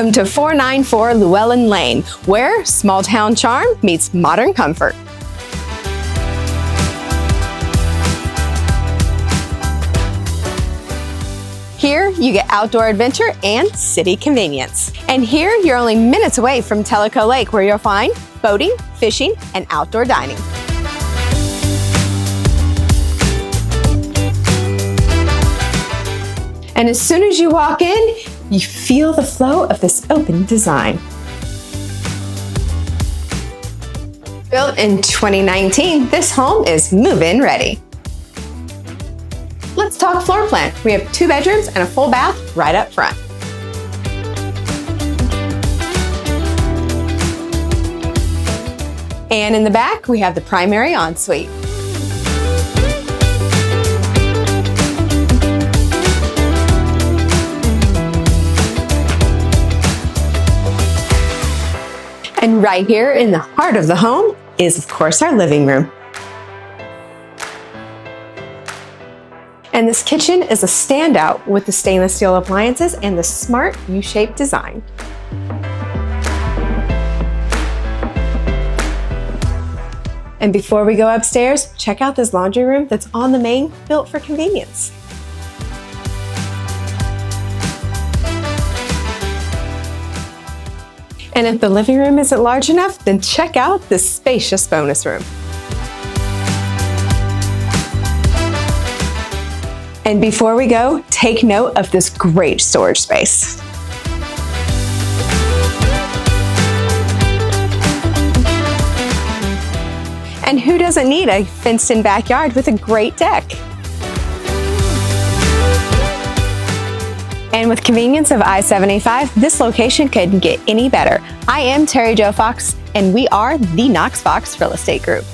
Welcome to 494 Llewellyn Lane, where small town charm meets modern comfort. Here you get outdoor adventure and city convenience. And here you're only minutes away from Tellico Lake, where you'll find boating, fishing, and outdoor dining. And as soon as you walk in, you feel the flow of this open design. Built in 2019, this home is move-in ready. Let's talk floor plan. We have 2 bedrooms and a full bath right up front. And in the back, we have the primary ensuite. And right here in the heart of the home is, of course, our living room. And this kitchen is a standout with the stainless steel appliances and the smart U-shaped design. And before we go upstairs, check out this laundry room that's on the main, built for convenience. And if the living room isn't large enough, then check out this spacious bonus room. And before we go, take note of this great storage space. And who doesn't need a fenced-in backyard with a great deck? And with convenience of I-75, this location couldn't get any better. I am Terry Jo Fox, and we are the Knox Fox Real Estate Group.